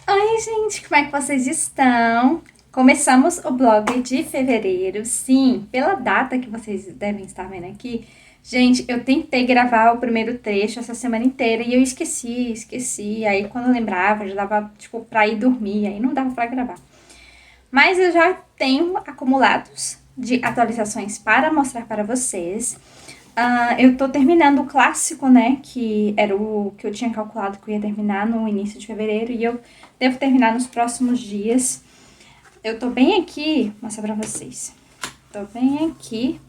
Oi, gente, como é que vocês estão? Começamos o blog de fevereiro, sim, pela data que vocês devem estar vendo aqui. Gente, eu tentei gravar o primeiro trecho essa semana inteira e eu esqueci. Aí quando eu lembrava, já dava, tipo, pra ir dormir, aí não dava pra gravar. Mas eu já tenho acumulados de atualizações para mostrar para vocês. Eu tô terminando o clássico, né? Que era o que eu tinha calculado que eu ia terminar no início de fevereiro. E eu devo terminar nos próximos dias. Eu tô bem aqui, vou mostrar pra vocês. Tô bem aqui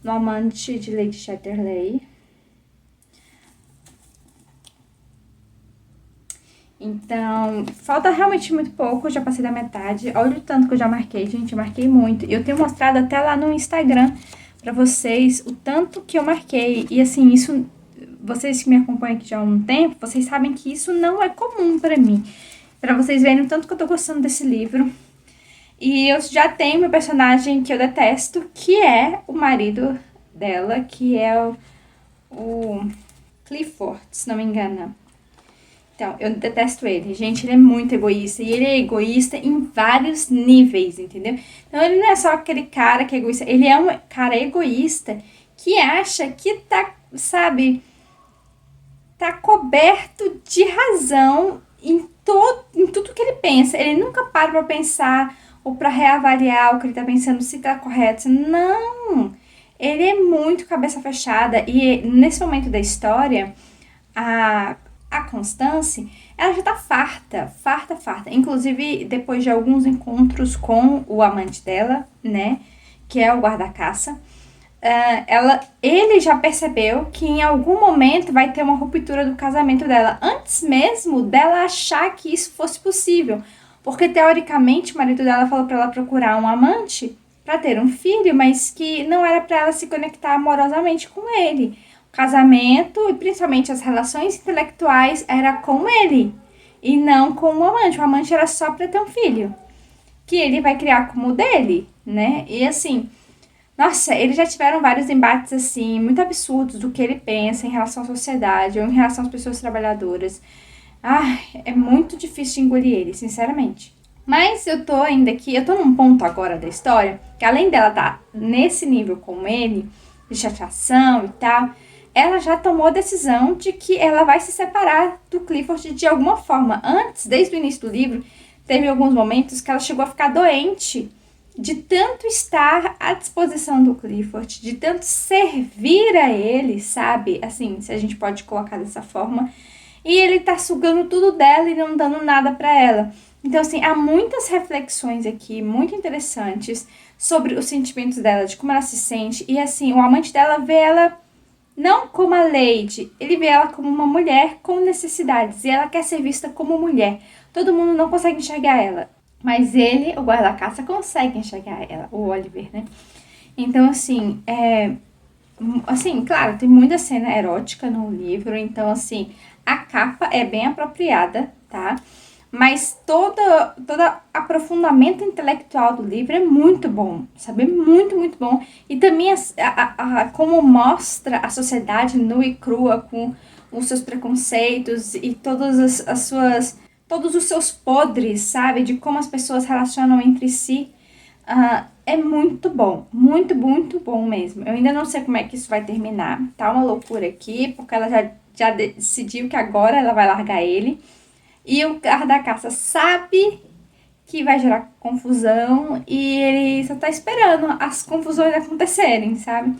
no Amante de Lady Chatterley. Então, falta realmente muito pouco, eu já passei da metade. Olha o tanto que eu já marquei, gente, eu marquei muito. Eu tenho mostrado até lá no Instagram pra vocês o tanto que eu marquei. E assim, isso, vocês que me acompanham aqui já há um tempo, vocês sabem que isso não é comum pra mim. Pra vocês verem o tanto que eu tô gostando desse livro. E eu já tenho meu personagem que eu detesto, que é o marido dela, que é o Clifford, se não me engano. Então, eu detesto ele. Gente, ele é muito egoísta. E ele é egoísta em vários níveis, entendeu? Então, ele não é só aquele cara que é egoísta. Ele é um cara egoísta que acha que tá, sabe, tá coberto de razão em tudo que ele pensa. Ele nunca para pra pensar ou pra reavaliar o que ele tá pensando, se tá correto. Não! Ele é muito cabeça fechada. E nesse momento da história, a Constance, ela já tá farta. Inclusive, depois de alguns encontros com o amante dela, né, que é o guarda-caça, ele já percebeu que em algum momento vai ter uma ruptura do casamento dela, antes mesmo dela achar que isso fosse possível. Porque, teoricamente, o marido dela falou pra ela procurar um amante para ter um filho, mas que não era para ela se conectar amorosamente com ele. O casamento e principalmente as relações intelectuais era com ele e não com o amante. O amante era só para ter um filho, que ele vai criar como dele, né? E assim, nossa, eles já tiveram vários embates assim, muito absurdos do que ele pensa em relação à sociedade ou em relação às pessoas trabalhadoras. Ai, é muito difícil de engolir ele, sinceramente. Mas eu tô ainda aqui, eu tô num ponto agora da história, que além dela estar nesse nível com ele, de chateação e tal, ela já tomou a decisão de que ela vai se separar do Clifford de alguma forma. Antes, desde o início do livro, teve alguns momentos que ela chegou a ficar doente de tanto estar à disposição do Clifford, de tanto servir a ele, sabe? Assim, se a gente pode colocar dessa forma. E ele tá sugando tudo dela e não dando nada para ela. Então, assim, há muitas reflexões aqui, muito interessantes, sobre os sentimentos dela, de como ela se sente. E, assim, o amante dela vê ela não como a Lady, ele vê ela como uma mulher com necessidades. E ela quer ser vista como mulher. Todo mundo não consegue enxergar ela. Mas ele, o guarda-caça, consegue enxergar ela, o Oliver, né? Então, assim, claro, tem muita cena erótica no livro, então, assim, a capa é bem apropriada, tá? Mas todo aprofundamento intelectual do livro é muito bom, sabe? Muito bom. E também como mostra a sociedade nua e crua com os seus preconceitos e todos os seus podres, sabe? De como as pessoas relacionam entre si. É muito bom, muito bom mesmo. Eu ainda não sei como é que isso vai terminar. Tá uma loucura aqui, porque ela já decidiu que agora ela vai largar ele. E o guarda-caça sabe que vai gerar confusão e ele só tá esperando as confusões acontecerem, sabe?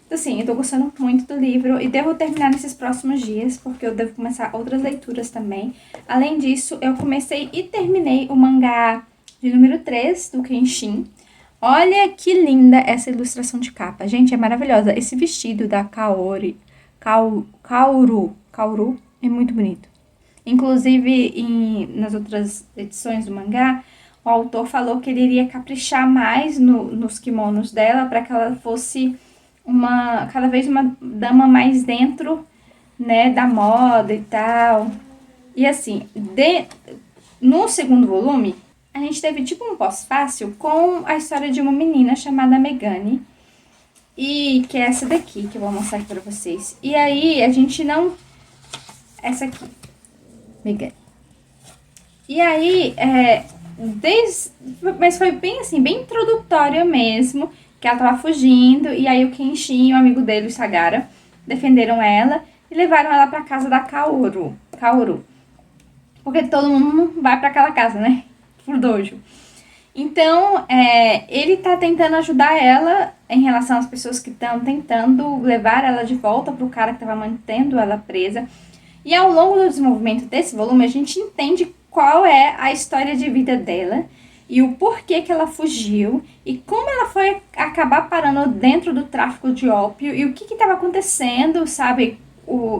Então, assim, eu tô gostando muito do livro e devo terminar nesses próximos dias, porque eu devo começar outras leituras também. Além disso, eu comecei e terminei o mangá de número 3 do Kenshin. Olha que linda essa ilustração de capa. Gente, é maravilhosa. Esse vestido da Kaoru é muito bonito. Inclusive, nas outras edições do mangá, o autor falou que ele iria caprichar mais nos kimonos dela para que ela fosse cada vez uma dama mais dentro, né, da moda e tal. E assim, no segundo volume, a gente teve tipo um pós-fácil com a história de uma menina chamada Megane. E que é essa daqui que eu vou mostrar aqui pra vocês. E aí, a gente não... Essa aqui, Megane. E aí, mas foi bem assim, bem introdutório mesmo, que ela tava fugindo, e aí o Kenshin e o amigo dele, o Sagara, defenderam ela e levaram ela pra casa da Kaoru. Porque todo mundo vai pra aquela casa, né? Pro dojo. Então, ele tá tentando ajudar ela em relação às pessoas que estão tentando levar ela de volta pro cara que tava mantendo ela presa. E ao longo do desenvolvimento desse volume, a gente entende qual é a história de vida dela e o porquê que ela fugiu e como ela foi acabar parando dentro do tráfico de ópio e o que estava acontecendo, sabe,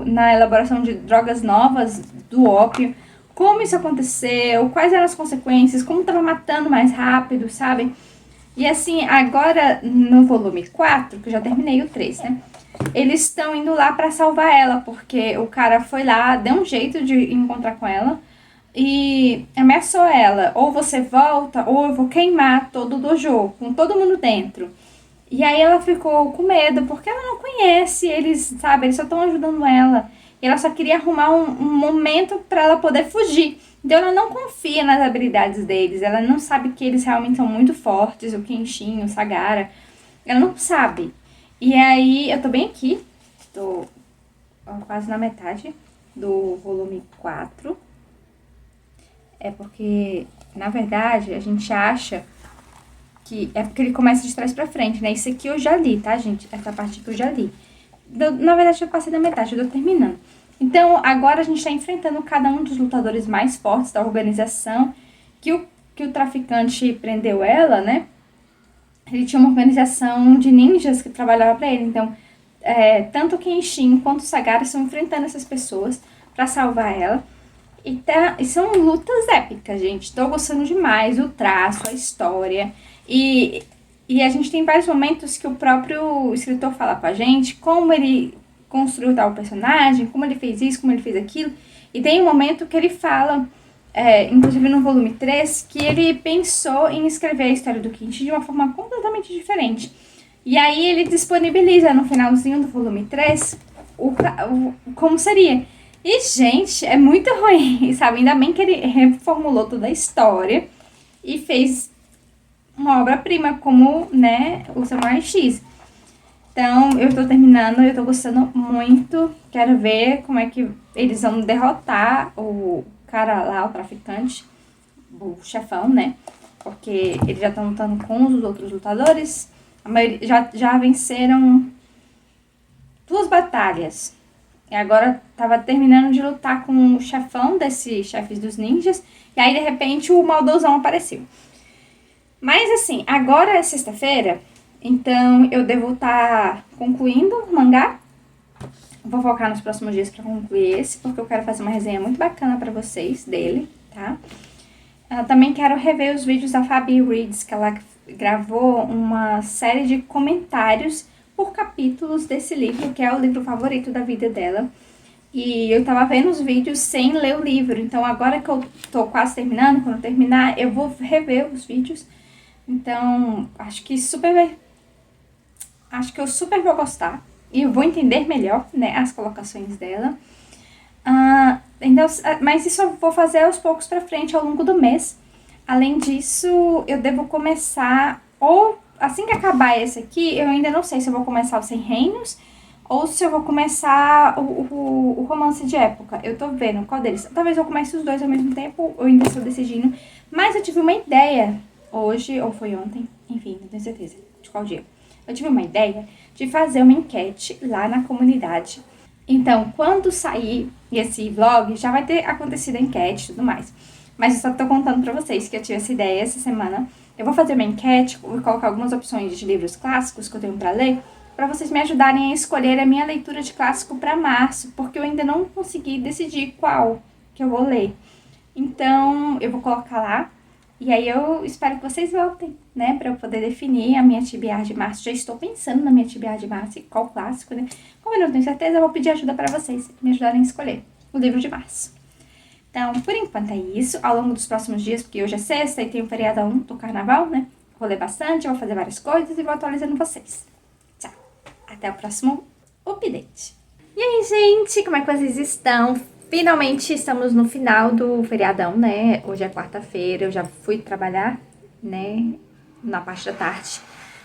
na elaboração de drogas novas do ópio, como isso aconteceu, quais eram as consequências, como estava matando mais rápido, sabe? E assim, agora no volume 4, que eu já terminei o 3, né? Eles estão indo lá pra salvar ela, porque o cara foi lá, deu um jeito de encontrar com ela e ameaçou ela. Ou você volta, ou eu vou queimar todo o dojo, com todo mundo dentro. E aí ela ficou com medo, porque ela não conhece eles, sabe? Eles só estão ajudando ela. E ela só queria arrumar um momento pra ela poder fugir. Então ela não confia nas habilidades deles. Ela não sabe que eles realmente são muito fortes, o Kenshin, o Sagara. Ela não sabe. E aí, eu tô bem aqui, tô quase na metade do volume 4. É porque, na verdade, a gente acha que é porque ele começa de trás pra frente, né? Isso aqui eu já li, tá, gente? Essa parte aqui eu já li. Na verdade, eu passei da metade, eu tô terminando. Então, agora a gente tá enfrentando cada um dos lutadores mais fortes da organização que o traficante prendeu ela, né? Ele tinha uma organização de ninjas que trabalhava para ele. Então, tanto o Kenshin quanto o Sagara estão enfrentando essas pessoas para salvar ela. E são lutas épicas, gente. Estou gostando demais do traço, a história. E a gente tem vários momentos que o próprio escritor fala com a gente como ele construiu tal personagem, como ele fez isso, como ele fez aquilo. E tem um momento que ele fala, inclusive no volume 3, que ele pensou em escrever a história do Kenshin de uma forma completamente diferente. E aí ele disponibiliza no finalzinho do volume 3 como seria. E, gente, é muito ruim, sabe? Ainda bem que ele reformulou toda a história e fez uma obra-prima como, né, o Samurai X. Então, eu tô terminando, eu tô gostando muito. Quero ver como é que eles vão derrotar o cara lá, o traficante, o chefão, né? Porque eles já estão lutando com os outros lutadores. A maioria já venceram 2 batalhas. E agora tava terminando de lutar com o chefão desses chefes dos ninjas. E aí, de repente, o maldosão apareceu. Mas, assim, agora é sexta-feira. Então, eu devo estar concluindo o mangá. Vou focar nos próximos dias pra concluir esse. Porque eu quero fazer uma resenha muito bacana pra vocês dele, tá? Eu também quero rever os vídeos da Fabi Reads, que ela gravou uma série de comentários por capítulos desse livro, que é o livro favorito da vida dela. E eu tava vendo os vídeos sem ler o livro. Então, agora que eu tô quase terminando, quando eu terminar, eu vou rever os vídeos. Então, acho que eu super vou gostar. E eu vou entender melhor, né, as colocações dela. Então, mas isso eu vou fazer aos poucos pra frente, ao longo do mês. Além disso, eu devo começar, ou assim que acabar esse aqui, eu ainda não sei se eu vou começar o 100 Reinos, ou se eu vou começar o romance de época. Eu tô vendo qual deles. Talvez eu comece os dois ao mesmo tempo, eu ainda estou decidindo. Mas eu tive uma ideia hoje, ou foi ontem, enfim, não tenho certeza de qual dia. Eu tive uma ideia de fazer uma enquete lá na comunidade. Então, quando sair esse vlog, já vai ter acontecido a enquete e tudo mais. Mas eu só tô contando pra vocês que eu tive essa ideia essa semana. Eu vou fazer uma enquete, vou colocar algumas opções de livros clássicos que eu tenho pra ler, pra vocês me ajudarem a escolher a minha leitura de clássico pra março, porque eu ainda não consegui decidir qual que eu vou ler. Então, eu vou colocar lá. E aí eu espero que vocês voltem, né, pra eu poder definir a minha TBR de março. Já estou pensando na minha TBR de março e qual clássico, né? Como eu não tenho certeza, eu vou pedir ajuda pra vocês me ajudarem a escolher o livro de março. Então, por enquanto é isso. Ao longo dos próximos dias, porque hoje é sexta e tem o feriadão do carnaval, né? Vou ler bastante, vou fazer várias coisas e vou atualizando vocês. Tchau! Até o próximo update. E aí, gente, como é que vocês estão? Finalmente estamos no final do feriadão, né? Hoje é quarta-feira, eu já fui trabalhar, né? Na parte da tarde.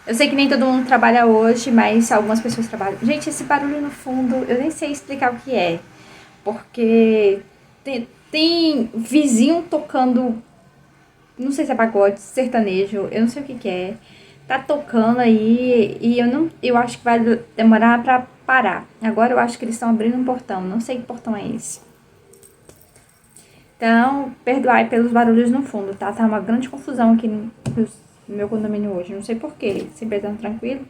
Eu sei que nem todo mundo trabalha hoje, mas algumas pessoas trabalham. Gente, esse barulho no fundo, eu nem sei explicar o que é. Porque tem vizinho tocando, não sei se é pagode, sertanejo, eu não sei o que é. Tá tocando aí e eu acho que vai demorar pra parar. Agora eu acho que eles estão abrindo um portão, não sei que portão é esse. Então, perdoai pelos barulhos no fundo, tá? Tá uma grande confusão aqui no meu condomínio hoje, não sei porquê, sempre tão tranquilo.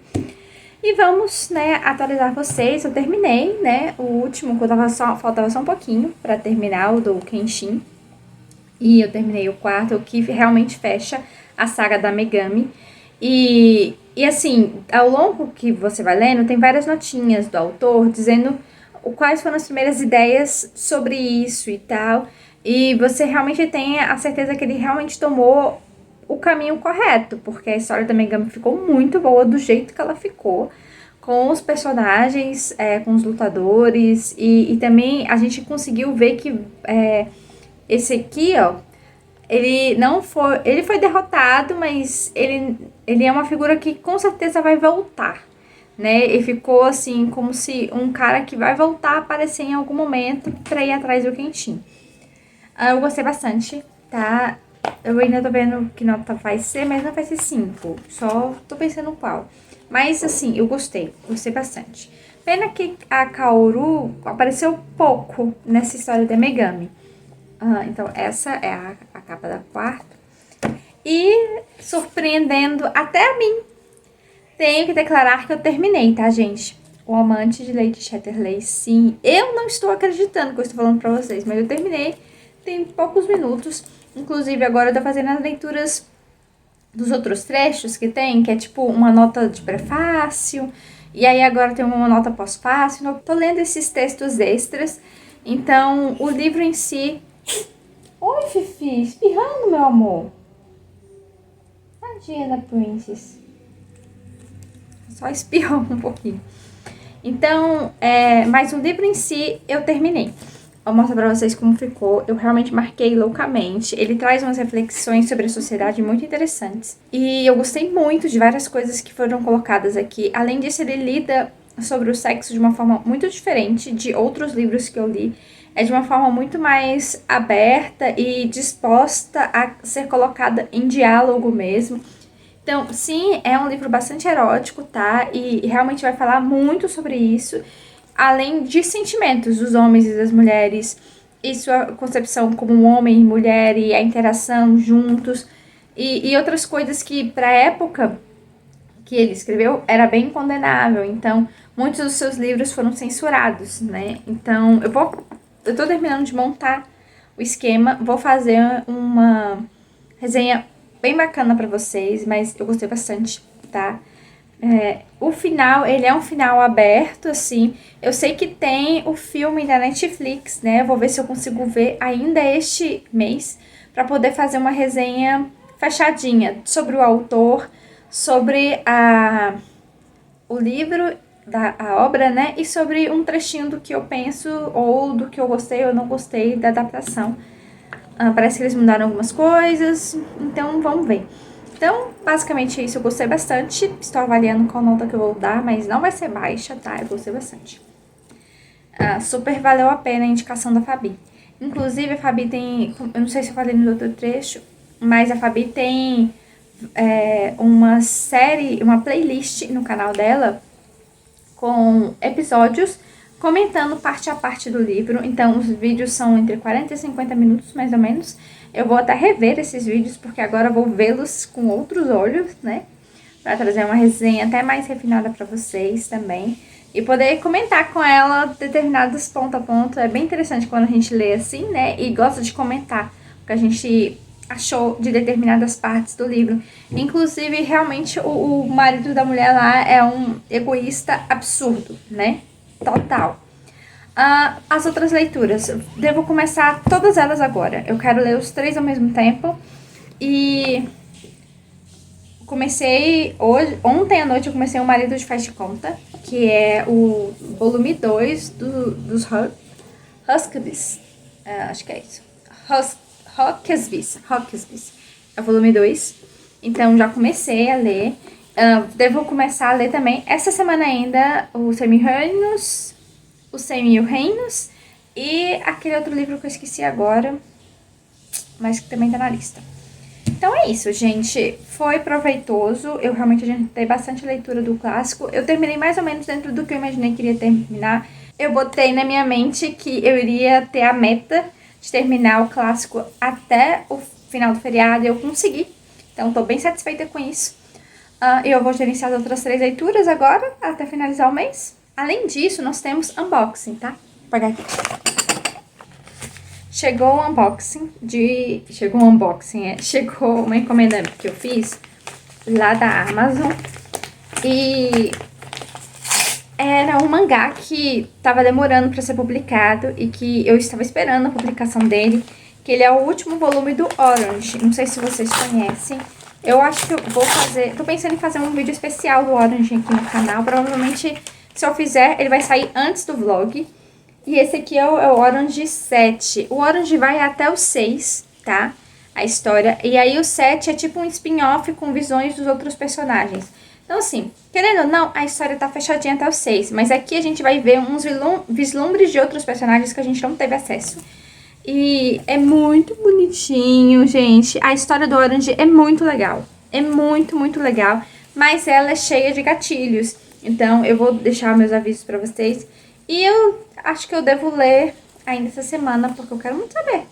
E vamos, né, atualizar vocês. Eu terminei, né, o último, que faltava só um pouquinho pra terminar, o do Kenshin. E eu terminei o quarto, o que realmente fecha a saga da Megami. E assim, ao longo que você vai lendo, tem várias notinhas do autor dizendo quais foram as primeiras ideias sobre isso e tal. E você realmente tem a certeza que ele realmente tomou o caminho correto, porque a história da Megami ficou muito boa do jeito que ela ficou, com os personagens, com os lutadores, e também a gente conseguiu ver que esse aqui, ó, ele não foi. Ele foi derrotado, mas ele é uma figura que com certeza vai voltar, né? E ficou assim, como se um cara que vai voltar a aparecer em algum momento pra ir atrás do Kenshin. Eu gostei bastante, tá? Eu ainda tô vendo que nota vai ser, mas não vai ser 5. Só tô pensando qual. Mas assim, eu gostei bastante. Pena que a Kaoru apareceu pouco nessa história da Megami. Então, essa é a capa da quarta. E, surpreendendo até a mim, tenho que declarar que eu terminei, tá, gente? O Amante de Lady Chatterley, sim. Eu não estou acreditando que eu estou falando pra vocês, mas eu terminei. Tem poucos minutos. Inclusive, agora eu tô fazendo as leituras dos outros trechos que tem, que é tipo uma nota de prefácio. E aí agora tem uma nota pós-fácil. Eu tô lendo esses textos extras. Então, o livro em si... Oi, Fifi, espirrando, meu amor. Tadinha da Princess. Só espirrou um pouquinho. Então, mas o livro em si, eu terminei. Vou mostrar pra vocês como ficou. Eu realmente marquei loucamente. Ele traz umas reflexões sobre a sociedade muito interessantes. E eu gostei muito de várias coisas que foram colocadas aqui. Além disso, ele lida sobre o sexo de uma forma muito diferente de outros livros que eu li. É de uma forma muito mais aberta e disposta a ser colocada em diálogo mesmo. Então, sim, é um livro bastante erótico, tá? E realmente vai falar muito sobre isso, além de sentimentos dos homens e das mulheres, e sua concepção como um homem e mulher, e a interação juntos, e outras coisas que, pra época que ele escreveu, era bem condenável. Então, muitos dos seus livros foram censurados, né? Então, eu tô terminando de montar o esquema, vou fazer uma resenha bem bacana pra vocês, mas eu gostei bastante, tá? O final, ele é um final aberto, assim. Eu sei que tem o filme da Netflix, né? Eu vou ver se eu consigo ver ainda este mês pra poder fazer uma resenha fechadinha sobre o autor, sobre o livro, a obra, né? E sobre um trechinho do que eu penso ou do que eu gostei ou não gostei da adaptação. Parece que eles mudaram algumas coisas, então vamos ver. Então, basicamente é isso, eu gostei bastante. Estou avaliando qual nota que eu vou dar, mas não vai ser baixa, tá? Eu gostei bastante. Super valeu a pena a indicação da Fabi. Inclusive, a Fabi tem... Eu não sei se eu falei no outro trecho, mas a Fabi tem uma série, uma playlist no canal dela com episódios comentando parte a parte do livro. Então, os vídeos são entre 40 e 50 minutos, mais ou menos. Eu vou até rever esses vídeos, porque agora eu vou vê-los com outros olhos, né? Pra trazer uma resenha até mais refinada pra vocês também. E poder comentar com ela determinados ponto a ponto. É bem interessante quando a gente lê assim, né? E gosta de comentar o que a gente achou de determinadas partes do livro. Inclusive, realmente, o marido da mulher lá é um egoísta absurdo, né? Total. As outras leituras, devo começar todas elas agora. Eu quero ler os 3 ao mesmo tempo. E comecei ontem à noite eu comecei O Marido de Faz de Conta, que é o volume 2 dos Huskies. Acho que é isso. Hawksbiz. É o volume 2. Então, já comecei a ler. Devo começar a ler também, essa semana ainda, Os 100 Mil Reinos. Os 100 Mil Reinos. E aquele outro livro que eu esqueci agora, mas que também tá na lista. Então é isso, gente. Foi proveitoso. Eu realmente adiantei bastante leitura do clássico. Eu terminei mais ou menos dentro do que eu imaginei que iria terminar. Eu botei na minha mente que eu iria ter a meta de terminar o clássico até o final do feriado. E eu consegui. Então tô bem satisfeita com isso. Eu vou gerenciar as outras 3 leituras agora, até finalizar o mês. Além disso, nós temos unboxing, tá? Vou pegar aqui. Chegou uma encomenda que eu fiz lá da Amazon. E era um mangá que tava demorando para ser publicado e que eu estava esperando a publicação dele, que ele é o último volume do Orange. Não sei se vocês conhecem. Eu acho que eu vou fazer... Tô pensando em fazer um vídeo especial do Orange aqui no canal. Provavelmente, se eu fizer, ele vai sair antes do vlog. E esse aqui é o Orange 7. O Orange vai até o 6, tá? A história. E aí o 7 é tipo um spin-off com visões dos outros personagens. Então, assim, querendo ou não, a história tá fechadinha até o 6. Mas aqui a gente vai ver uns vislumbres de outros personagens que a gente não teve acesso. E é muito bonitinho, gente. A história do Orange é muito legal. É muito, muito legal. Mas ela é cheia de gatilhos. Então, eu vou deixar meus avisos pra vocês. E eu acho que eu devo ler ainda essa semana, porque eu quero muito saber.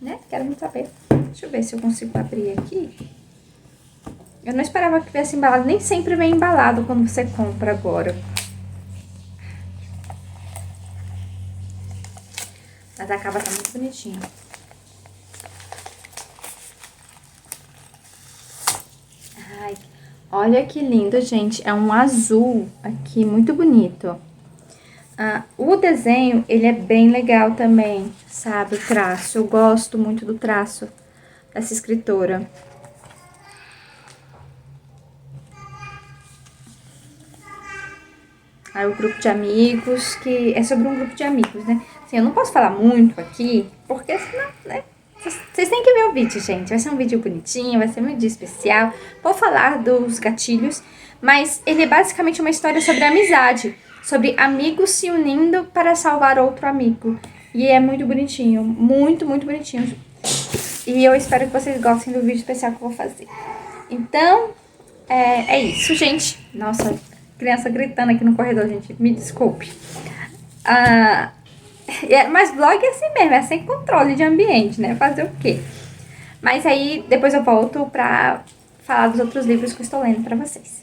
Né? Quero muito saber. Deixa eu ver se eu consigo abrir aqui. Eu não esperava que viesse embalado. Nem sempre vem embalado quando você compra agora. Mas a capa tá muito bonitinha. Ai, olha que lindo, gente. É um azul aqui, muito bonito. O desenho, ele é bem legal também, sabe? O traço. Eu gosto muito do traço dessa escritora. Aí o grupo de amigos, que é sobre um grupo de amigos, né? Assim, eu não posso falar muito aqui, porque senão, né? Vocês têm que ver o vídeo, gente. Vai ser um vídeo bonitinho, vai ser um vídeo especial. Vou falar dos gatilhos, mas ele é basicamente uma história sobre amizade. Sobre amigos se unindo para salvar outro amigo. E é muito bonitinho, muito, muito bonitinho. E eu espero que vocês gostem do vídeo especial que eu vou fazer. Então, é isso, gente. Nossa, criança gritando aqui no corredor, gente. Me desculpe. Mas vlog é assim mesmo, é sem controle de ambiente, né? Fazer o quê? Mas aí, depois eu volto pra falar dos outros livros que eu estou lendo pra vocês.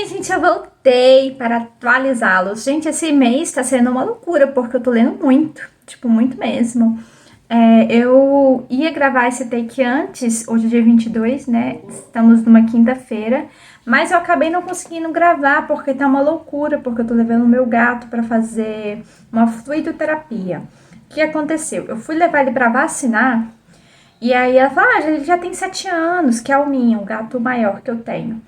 Gente, eu voltei para atualizá-los. Gente, esse mês tá sendo uma loucura, porque eu tô lendo muito, tipo, muito mesmo. Eu ia gravar esse take antes, hoje é dia 22, né? Estamos numa quinta-feira, mas eu acabei não conseguindo gravar, porque tá uma loucura, porque eu tô levando o meu gato para fazer uma fluidoterapia. O que aconteceu? Eu fui levar ele para vacinar, e aí ela falou, ele já tem 7 anos, que é o Minha, o gato maior que eu tenho.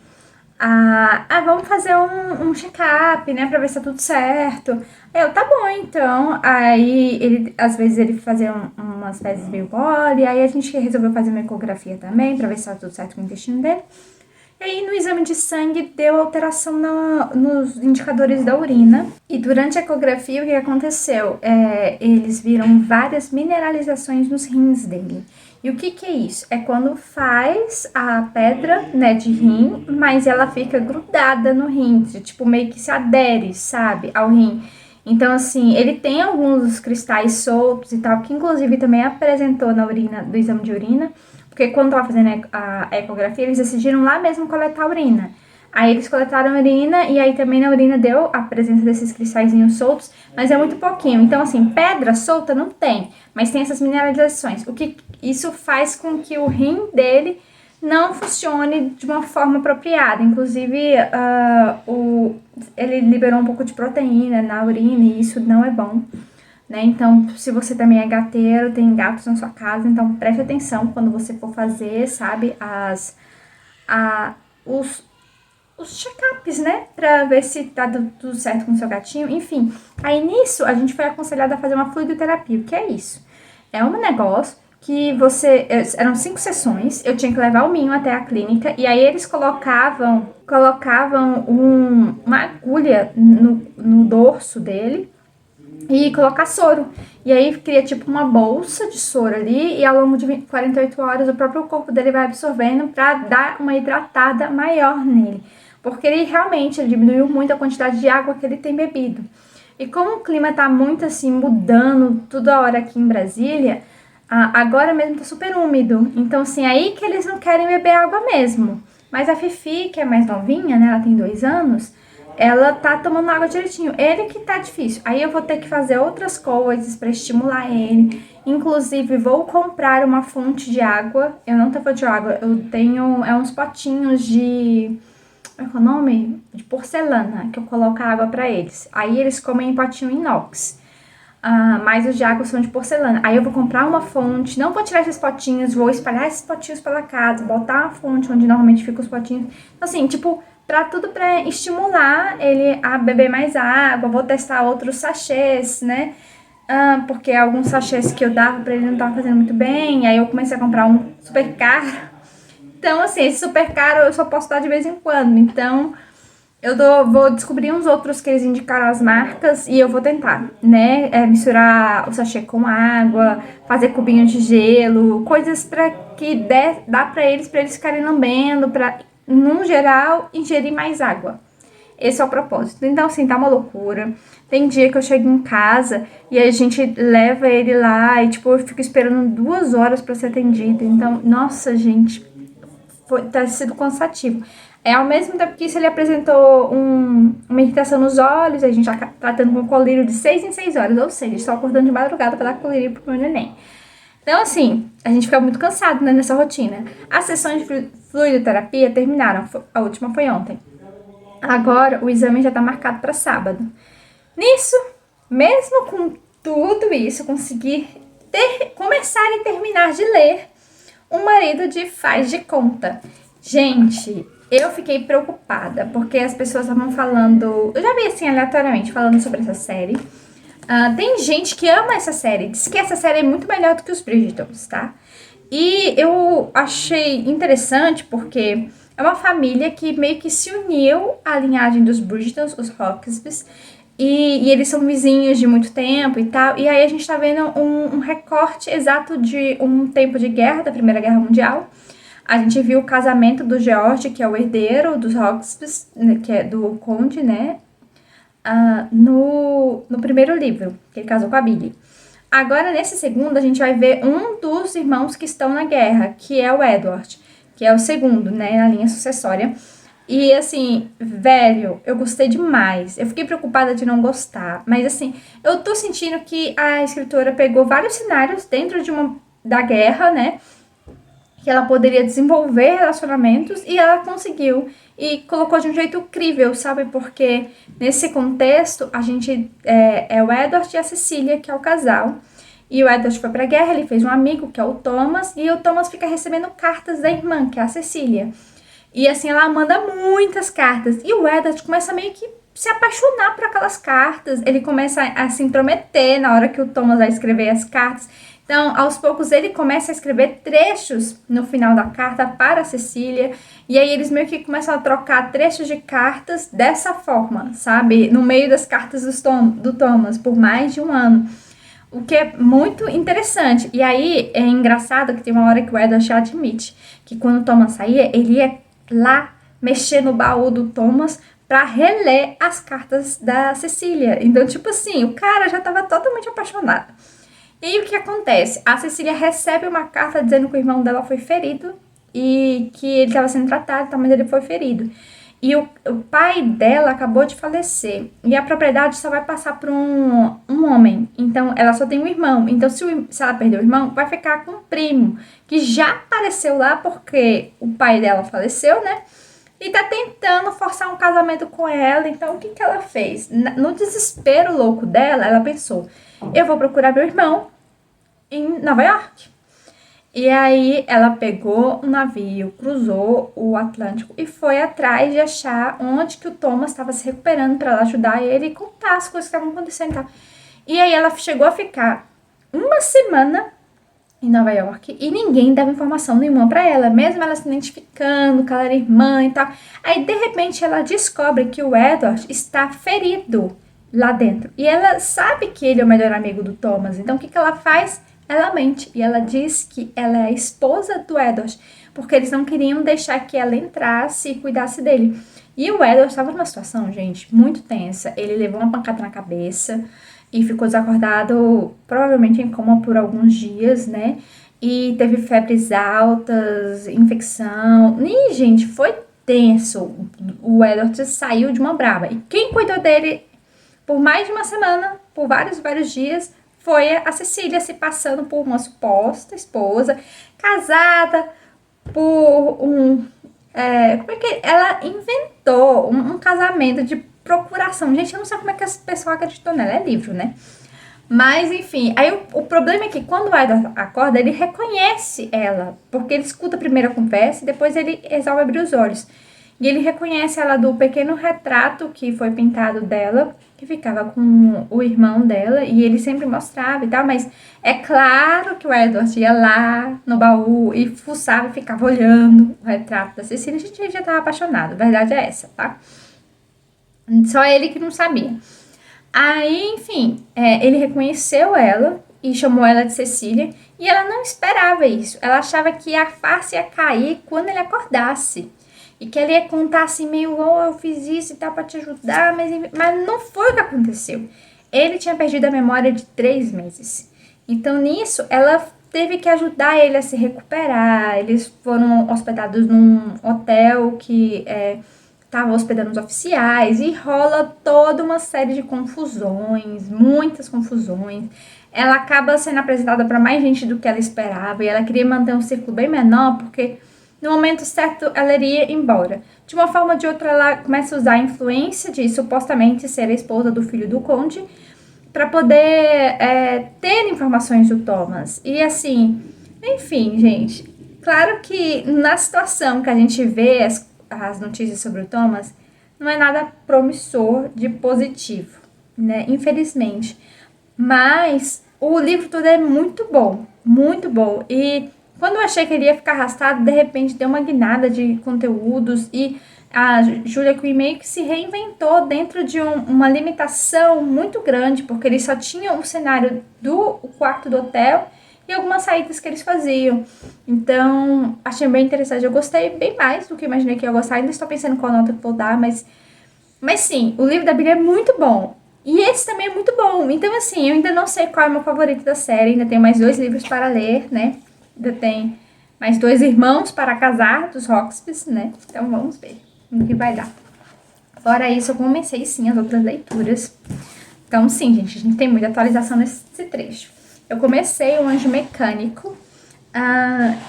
Vamos fazer um check-up, né, pra ver se tá tudo certo. Tá bom, então. Aí, às vezes, ele fazia umas fezes meio mole, aí a gente resolveu fazer uma ecografia também, pra ver se tá tudo certo com o intestino dele. E aí, no exame de sangue, deu alteração nos indicadores da urina. E durante a ecografia, o que aconteceu? Eles viram várias mineralizações nos rins dele. E o que é isso? É quando faz a pedra, né, de rim, mas ela fica grudada no rim, tipo, meio que se adere, sabe, ao rim. Então, assim, ele tem alguns cristais soltos e tal, que inclusive também apresentou na urina, do exame de urina, porque quando tava fazendo a ecografia, eles decidiram lá mesmo coletar a urina. Aí eles coletaram a urina e aí também na urina deu a presença desses cristalzinhos soltos, mas é muito pouquinho. Então, assim, pedra solta não tem, mas tem essas mineralizações. O que isso faz com que o rim dele não funcione de uma forma apropriada. Inclusive, ele liberou um pouco de proteína na urina e isso não é bom. Né? Então, se você também é gateiro, tem gatos na sua casa, então preste atenção quando você for fazer, sabe, os check-ups, né? Pra ver se tá tudo certo com o seu gatinho. Enfim, aí nisso a gente foi aconselhada a fazer uma fluidoterapia. O que é isso? É um negócio que eram 5 sessões, eu tinha que levar o Minho até a clínica, e aí eles colocavam uma agulha no dorso dele, e colocar soro. E aí cria tipo uma bolsa de soro ali e ao longo de 48 horas o próprio corpo dele vai absorvendo para dar uma hidratada maior nele. Porque ele diminuiu muito a quantidade de água que ele tem bebido. E como o clima tá muito assim mudando toda hora aqui em Brasília, agora mesmo tá super úmido. Então assim, aí que eles não querem beber água mesmo. Mas a Fifi, que é mais novinha, né, ela tem 2 anos, ela tá tomando água direitinho. Ele que tá difícil. Aí eu vou ter que fazer outras coisas pra estimular ele. Inclusive, vou comprar uma fonte de água. Eu não tenho fonte de água. Eu tenho uns potinhos de... Como é que é o nome? De porcelana, que eu coloco a água pra eles. Aí eles comem em potinho inox. Mas os de água são de porcelana. Aí eu vou comprar uma fonte, não vou tirar esses potinhos, vou espalhar esses potinhos pela casa, botar uma fonte onde normalmente ficam os potinhos. Então, assim, tipo, pra estimular ele a beber mais água, vou testar outros sachês, né? Porque alguns sachês que eu dava pra ele não tava fazendo muito bem, aí eu comecei a comprar um super caro. Então, assim, esse super caro eu só posso dar de vez em quando, então... vou descobrir uns outros que eles indicaram as marcas e eu vou tentar, né? Misturar o sachê com água, fazer cubinhos de gelo, coisas para que dá para eles ficarem lambendo, para, no geral, ingerir mais água. Esse é o propósito. Então, assim, tá uma loucura. Tem dia que eu chego em casa e a gente leva ele lá e, tipo, eu fico esperando 2 horas para ser atendida. Então, nossa, gente, tá sido cansativo. Ao mesmo tempo que isso, ele apresentou uma irritação nos olhos, a gente já tá tratando com colírio de 6 em 6 horas, ou seja, só acordando de madrugada pra dar colírio pro meu neném. Então, assim, a gente fica muito cansado, né, nessa rotina. As sessões de fluidoterapia terminaram, a última foi ontem. Agora, o exame já tá marcado para sábado. Nisso, mesmo com tudo isso, consegui começar e terminar de ler Um Marido de Faz de Conta. Gente, eu fiquei preocupada, porque as pessoas estavam falando... Eu já vi, assim, aleatoriamente, falando sobre essa série. Tem gente que ama essa série, diz que essa série é muito melhor do que os Bridgertons, tá? E eu achei interessante, porque é uma família que meio que se uniu à linhagem dos Bridgertons, os Roxbys, e eles são vizinhos de muito tempo e tal. E aí a gente tá vendo um recorte exato de um tempo de guerra, da Primeira Guerra Mundial. A gente viu o casamento do George, que é o herdeiro dos Roxbys, que é do Conde, né? No primeiro livro, que ele casou com a Billy. Agora, nesse segundo, a gente vai ver um dos irmãos que estão na guerra, que é o Edward, que é o segundo, né, na linha sucessória. E, assim, velho, eu gostei demais. Eu fiquei preocupada de não gostar, mas, assim, eu tô sentindo que a escritora pegou vários cenários dentro da guerra, né, que ela poderia desenvolver relacionamentos e ela conseguiu. E colocou de um jeito crível, sabe? Porque nesse contexto, a gente é o Edward e a Cecília, que é o casal. E o Edward foi pra guerra, ele fez um amigo, que é o Thomas, e o Thomas fica recebendo cartas da irmã, que é a Cecília. E assim, ela manda muitas cartas. E o Edward começa meio que se apaixonar por aquelas cartas. Ele começa a se intrometer na hora que o Thomas vai escrever as cartas. Então, aos poucos, ele começa a escrever trechos no final da carta para a Cecília. E aí eles meio que começam a trocar trechos de cartas dessa forma, sabe? No meio das cartas do Thomas, por mais de um ano. O que é muito interessante. E aí é engraçado que tem uma hora que o Edward já admite que quando o Thomas saía, ele ia lá mexer no baú do Thomas pra reler as cartas da Cecília. Então, tipo assim, o cara já tava totalmente apaixonado. E aí o que acontece? A Cecília recebe uma carta dizendo que o irmão dela foi ferido e que ele estava sendo tratado, mas ele foi ferido. E o pai dela acabou de falecer. E a propriedade só vai passar para um homem. Então, ela só tem um irmão. Então, se ela perder o irmão, vai ficar com um primo. Que já apareceu lá porque o pai dela faleceu, né? E tá tentando forçar um casamento com ela. Então, o que que ela fez? No desespero louco dela, ela pensou: eu vou procurar meu irmão em Nova York. E aí ela pegou um navio, cruzou o Atlântico e foi atrás de achar onde que o Thomas estava se recuperando para ela ajudar ele e contar as coisas que estavam acontecendo e tal. E aí ela chegou a ficar uma semana em Nova York e ninguém dava informação nenhuma para ela, mesmo ela se identificando que ela era irmã e tal. Aí de repente ela descobre que o Edward está ferido lá dentro. E ela sabe que ele é o melhor amigo do Thomas. Então o que que ela faz? Ela mente e ela diz que ela é a esposa do Edward, porque eles não queriam deixar que ela entrasse e cuidasse dele. E o Edward estava numa situação, gente, muito tensa. Ele levou uma pancada na cabeça e ficou desacordado, provavelmente em coma por alguns dias, né? E teve febres altas, infecção. E, gente, foi tenso. O Edward saiu de uma braba. E quem cuidou dele por mais de uma semana, por vários dias, foi a Cecília, se passando por uma suposta esposa, casada por um... como é que ela inventou um casamento de procuração? Gente, eu não sei como é que esse pessoal acreditou nela, é livro, né? Mas, enfim, aí o problema é que quando o Edward acorda, ele reconhece ela, porque ele escuta a primeira conversa e depois ele resolve abrir os olhos. E ele reconhece ela do pequeno retrato que foi pintado dela, que ficava com o irmão dela, e ele sempre mostrava e tal, mas é claro que o Edward ia lá no baú e fuçava e ficava olhando o retrato da Cecília. A gente já estava apaixonado, a verdade é essa, tá? Só ele que não sabia. Aí, enfim, ele reconheceu ela e chamou ela de Cecília, e ela não esperava isso. Ela achava que a face ia cair quando ele acordasse. E que ele ia contar assim, meio, eu fiz isso e tal pra te ajudar, mas não foi o que aconteceu. Ele tinha perdido a memória de 3 meses. Então, nisso, ela teve que ajudar ele a se recuperar. Eles foram hospedados num hotel que estava hospedando os oficiais e rola toda uma série de confusões, muitas confusões. Ela acaba sendo apresentada para mais gente do que ela esperava e ela queria manter um círculo bem menor porque no momento certo ela iria embora. De uma forma ou de outra ela começa a usar a influência de supostamente ser a esposa do filho do conde para poder ter informações do Thomas. E assim, enfim, gente, claro que na situação que a gente vê as notícias sobre o Thomas, não é nada promissor de positivo, né? Infelizmente. Mas o livro todo é muito bom, muito bom. E quando eu achei que ele ia ficar arrastado, de repente deu uma guinada de conteúdos e a Julia Quinn meio que se reinventou dentro de uma limitação muito grande, porque eles só tinham o cenário do quarto do hotel e algumas saídas que eles faziam. Então, achei bem interessante. Eu gostei bem mais do que eu imaginei que eu ia gostar. Ainda estou pensando qual nota que vou dar, mas sim, o livro da Billy é muito bom. E esse também é muito bom. Então, assim, eu ainda não sei qual é o meu favorito da série. Ainda tenho mais 2 livros para ler, né? Ainda tem mais 2 irmãos para casar, dos Roxbys, né? Então, vamos ver o que vai dar. Fora isso, eu comecei, sim, as outras leituras. Então, sim, gente, a gente tem muita atualização nesse trecho. Eu comecei o Anjo Mecânico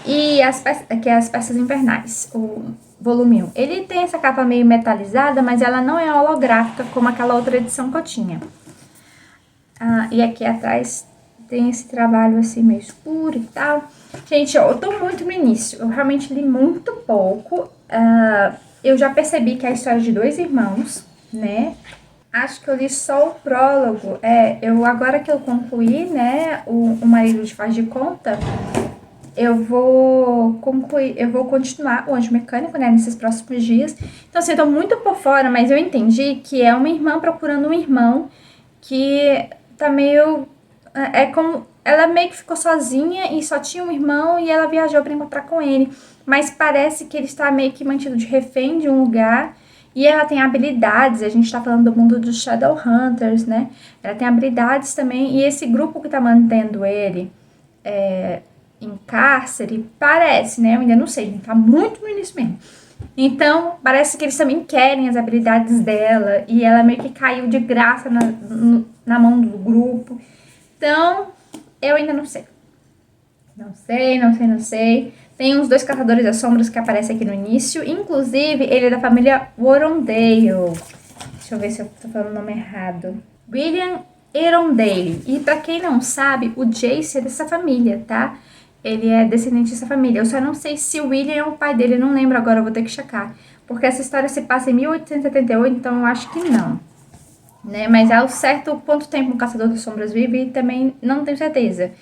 e as Peças Infernais, o volume 1. Ele tem essa capa meio metalizada, mas ela não é holográfica como aquela outra edição que eu tinha. E aqui atrás tem esse trabalho assim meio escuro e tal. Gente, eu tô muito no início, eu realmente li muito pouco. Eu já percebi que é a história de dois irmãos, né? Acho que eu li só o prólogo. Agora que eu concluí, né, o Marido de Faz de Conta, eu vou concluir, eu vou continuar o Anjo Mecânico, né, nesses próximos dias. Então, assim, eu tô muito por fora, mas eu entendi que é uma irmã procurando um irmão que tá meio... É como... Ela meio que ficou sozinha e só tinha um irmão e ela viajou pra encontrar com ele. Mas parece que ele está meio que mantido de refém de um lugar e ela tem habilidades. A gente tá falando do mundo dos Shadowhunters, né? Ela tem habilidades também e esse grupo que tá mantendo ele em cárcere, parece, né? Eu ainda não sei, a gente tá muito no início mesmo. Então, parece que eles também querem as habilidades dela e ela meio que caiu de graça na mão do grupo. Então, eu ainda não sei. Não sei. Tem uns dois caçadores das sombras que aparecem aqui no início. Inclusive, ele é da família Worondale. Deixa eu ver se eu tô falando o nome errado. William Erondale. E pra quem não sabe, o Jace é dessa família, tá? Ele é descendente dessa família. Eu só não sei se o William é o pai dele. Eu não lembro agora, eu vou ter que checar. Porque essa história se passa em 1878, então eu acho que não. Né? Mas ao certo quanto tempo um caçador das sombras vive, também não tenho certeza.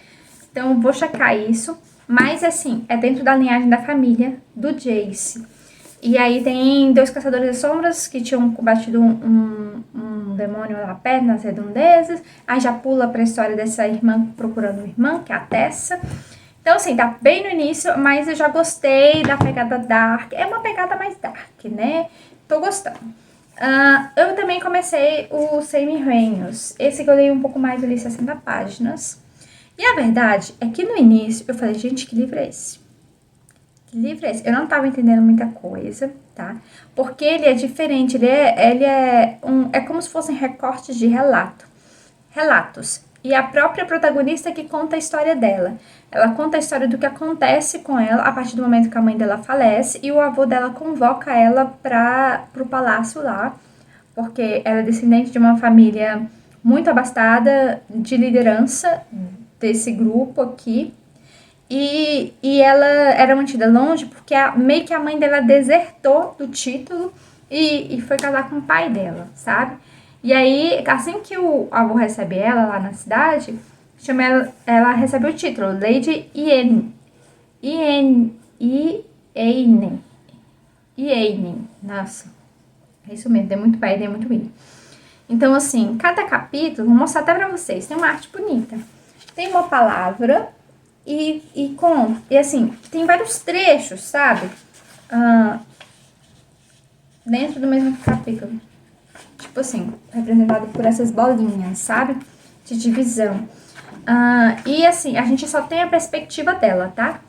Então eu vou checar isso. Mas assim, é dentro da linhagem da família do Jace. E aí tem dois caçadores das sombras que tinham combatido um demônio lá perto, nas redondezas. Aí já pula pra história dessa irmã procurando uma irmã, que é a Tessa. Então assim, tá bem no início, mas eu já gostei da pegada dark. É uma pegada mais dark, né? Tô gostando. Eu também comecei o Semi-Reinos. Esse que eu li um pouco mais, eu li 60 páginas. E a verdade é que no início eu falei, gente, que livro é esse? Que livro é esse? Eu não tava entendendo muita coisa, tá? Porque ele é diferente, é como se fossem recortes de relatos. E a própria protagonista que conta a história dela. Ela conta a história do que acontece com ela a partir do momento que a mãe dela falece e o avô dela convoca ela pro palácio lá, porque ela é descendente de uma família muito abastada de liderança desse grupo aqui. E ela era mantida longe porque meio que a mãe dela desertou do título e foi casar com o pai dela, sabe? E aí, assim que o avô recebe ela lá na cidade, ela recebe o título, Lady Iene. Nossa, é isso mesmo, deu muito pai, deu muito I. Então, assim, cada capítulo, vou mostrar até pra vocês, tem uma arte bonita. Tem uma palavra e assim, tem vários trechos, sabe? Dentro do mesmo capítulo. Tipo assim, representado por essas bolinhas, sabe? De divisão. E assim, a gente só tem a perspectiva dela, tá?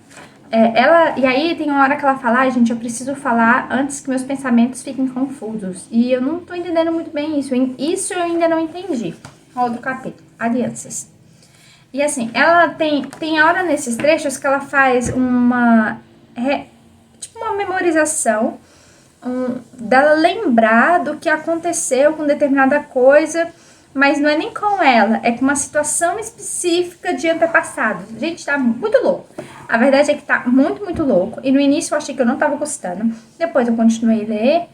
E aí tem uma hora que ela fala, gente, eu preciso falar antes que meus pensamentos fiquem confusos. E eu não tô entendendo muito bem isso. Isso eu ainda não entendi. Outro capítulo, alianças. E assim, ela tem hora nesses trechos que ela faz uma memorização dela lembrar do que aconteceu com determinada coisa, mas não é nem com ela, é com uma situação específica de antepassados. Gente, tá muito louco. A verdade é que tá muito, muito louco. E no início eu achei que eu não tava gostando. Depois eu continuei a ler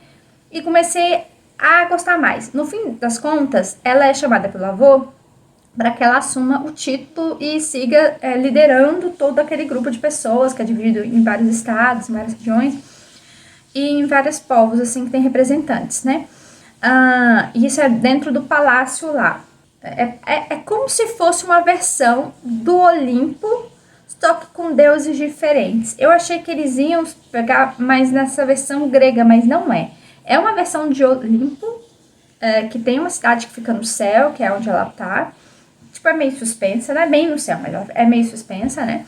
e comecei a gostar mais. No fim das contas, ela é chamada pelo avô para que ela assuma o título e siga liderando todo aquele grupo de pessoas que é dividido em vários estados, em várias regiões e em vários povos, assim, que tem representantes, né? Isso é dentro do palácio lá. É como se fosse uma versão do Olimpo, só que com deuses diferentes. Eu achei que eles iam pegar mais nessa versão grega, mas não é. É uma versão de Olimpo, que tem uma cidade que fica no céu, que é onde ela tá. Tipo, é meio suspensa, não é bem no céu, mas é meio suspensa, né?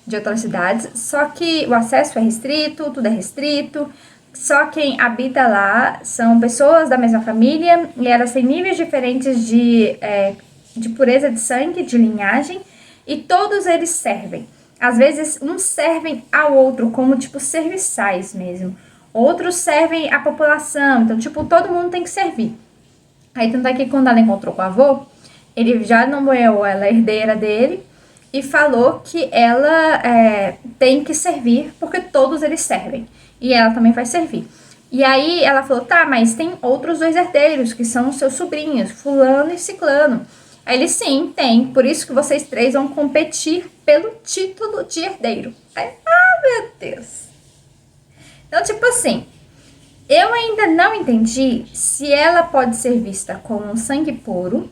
De outras cidades. Só que o acesso é restrito, tudo é restrito. Só quem habita lá são pessoas da mesma família e elas têm níveis diferentes de pureza de sangue, de linhagem, e todos eles servem. Às vezes, uns servem ao outro, como, tipo, serviçais mesmo. Outros servem à população. Então, tipo, todo mundo tem que servir. Aí, tanto é que quando ela encontrou com o avô, ele já nomeou ela herdeira dele e falou que ela tem que servir porque todos eles servem. E ela também vai servir. E aí ela falou, tá, mas tem outros 2 herdeiros, que são os seus sobrinhos, fulano e ciclano. Aí ele, sim, tem, por isso que vocês 3 vão competir pelo título de herdeiro. Aí, meu Deus. Então, tipo assim, eu ainda não entendi se ela pode ser vista como um sangue puro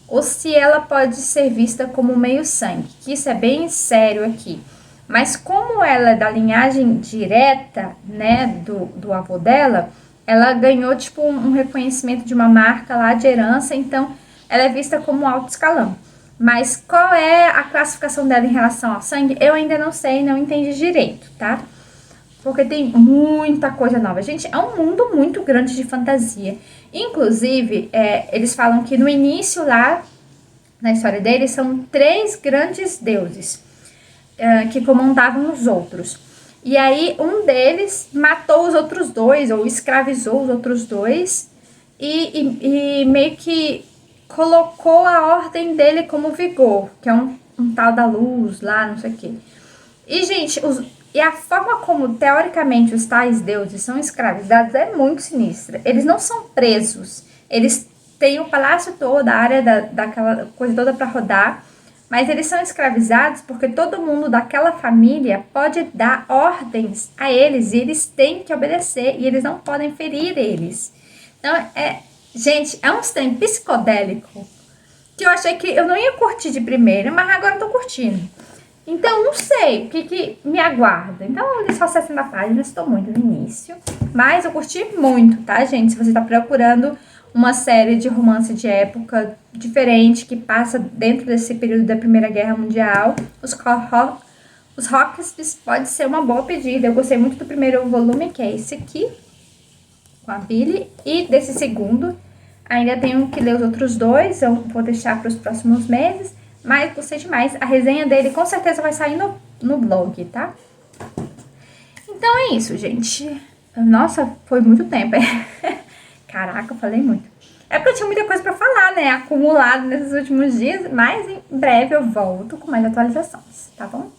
ou se ela pode ser vista como meio sangue, que isso é bem sério aqui. Mas como ela é da linhagem direta, né, do avô dela, ela ganhou, tipo, um reconhecimento de uma marca lá de herança, então ela é vista como alto escalão. Mas qual é a classificação dela em relação ao sangue? Eu ainda não sei, não entendi direito, tá? Porque tem muita coisa nova. Gente, é um mundo muito grande de fantasia. Inclusive, eles falam que no início lá, na história deles, são 3 grandes deuses que comandavam os outros. E aí, um deles matou os outros 2, ou escravizou os outros 2, e meio que colocou a ordem dele como vigor, que é um tal da luz lá, não sei o quê. E, gente, e a forma como, teoricamente, os tais deuses são escravizados é muito sinistra. Eles não são presos. Eles têm o palácio todo, a área daquela coisa toda para rodar. Mas eles são escravizados porque todo mundo daquela família pode dar ordens a eles. E eles têm que obedecer. E eles não podem ferir eles. Então, gente, é um trem psicodélico que eu achei que eu não ia curtir de primeira, mas agora eu tô curtindo. Então, não sei o que me aguarda. Então, eu li só 60 páginas, estou muito no início. Mas eu curti muito, tá, gente? Se você tá procurando uma série de romance de época diferente, que passa dentro desse período da Primeira Guerra Mundial, os Rockets pode ser uma boa pedida. Eu gostei muito do primeiro volume, que é esse aqui, com a Billy. E desse segundo, ainda tenho que ler os outros 2, eu vou deixar para os próximos meses. Mas gostei demais. A resenha dele com certeza vai sair no blog, tá? Então é isso, gente. Nossa, foi muito tempo. Caraca, eu falei muito. É porque eu tinha muita coisa pra falar, né? Acumulado nesses últimos dias. Mas em breve eu volto com mais atualizações, tá bom?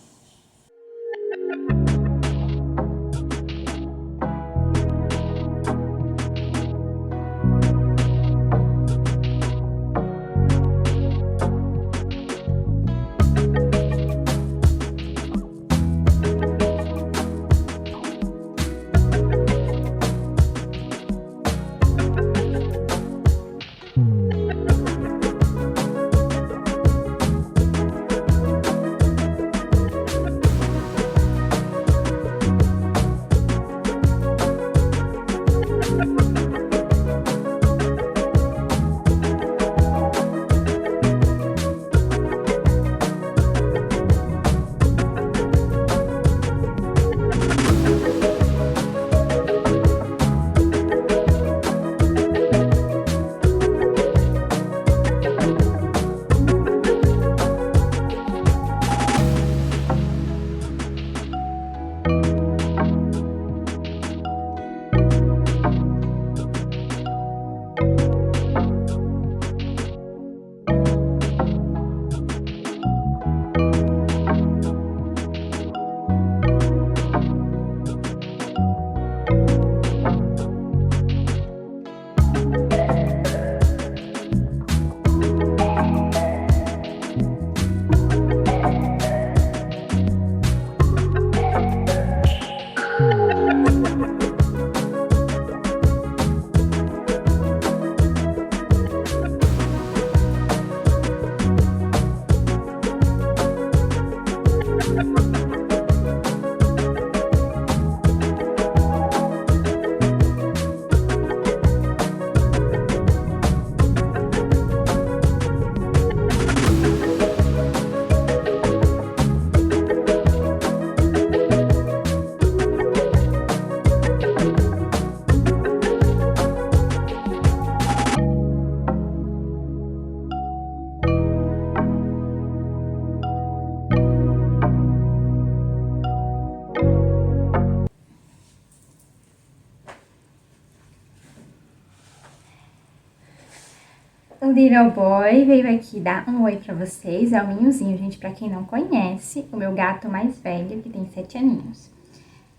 O Little Boy veio aqui dar um oi pra vocês. É o Minhozinho, gente, pra quem não conhece, o meu gato mais velho, que tem 7 aninhos.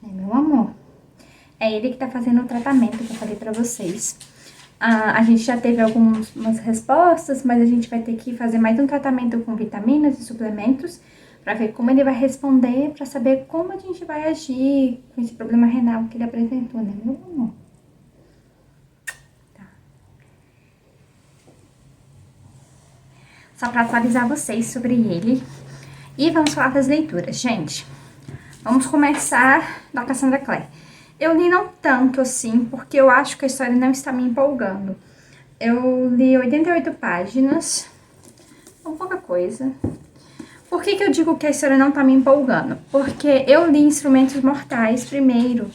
Meu amor. É ele que tá fazendo o tratamento que eu falei pra vocês. A gente já teve algumas respostas, mas a gente vai ter que fazer mais um tratamento com vitaminas e suplementos para ver como ele vai responder, para saber como a gente vai agir com esse problema renal que ele apresentou, né, meu amor? Tá. Só para atualizar vocês sobre ele. E vamos falar das leituras, gente. Vamos começar da Cassandra Clare. Eu li não tanto assim, porque eu acho que a história não está me empolgando. Eu li 88 páginas, pouca coisa. Por que eu digo que a história não está me empolgando? Porque eu li Instrumentos Mortais primeiro,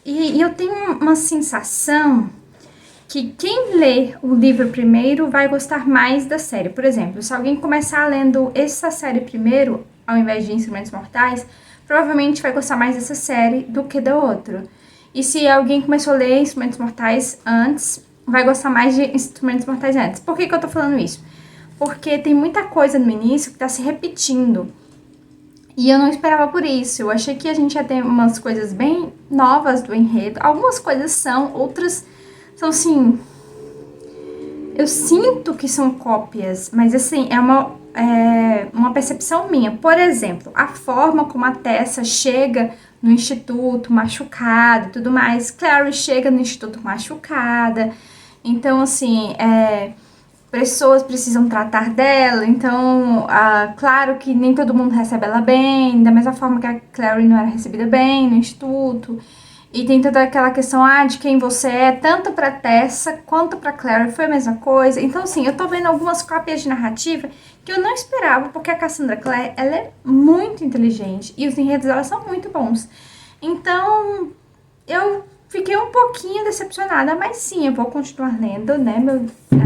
e eu tenho uma sensação que quem lê o livro primeiro vai gostar mais da série. Por exemplo, se alguém começar lendo essa série primeiro, ao invés de Instrumentos Mortais, provavelmente vai gostar mais dessa série do que da outra. E se alguém começou a ler Instrumentos Mortais antes, vai gostar mais de Instrumentos Mortais antes. Por que eu tô falando isso? Porque tem muita coisa no início que tá se repetindo. E eu não esperava por isso. Eu achei que a gente ia ter umas coisas bem novas do enredo. Algumas coisas são, outras são assim... Eu sinto que são cópias, mas assim, é uma percepção minha. Por exemplo, a forma como a Tessa chega no instituto machucada e tudo mais. Clary chega no instituto machucada. Então, assim, pessoas precisam tratar dela. Então, claro que nem todo mundo recebe ela bem. Da mesma forma que a Clary não era recebida bem no instituto. E tem toda aquela questão, de quem você é, tanto pra Tessa quanto pra Clary, foi a mesma coisa. Então, assim, eu tô vendo algumas cópias de narrativa que eu não esperava, porque a Cassandra Clare, ela é muito inteligente e os enredos dela são muito bons. Então, eu fiquei um pouquinho decepcionada, mas sim, eu vou continuar lendo, né,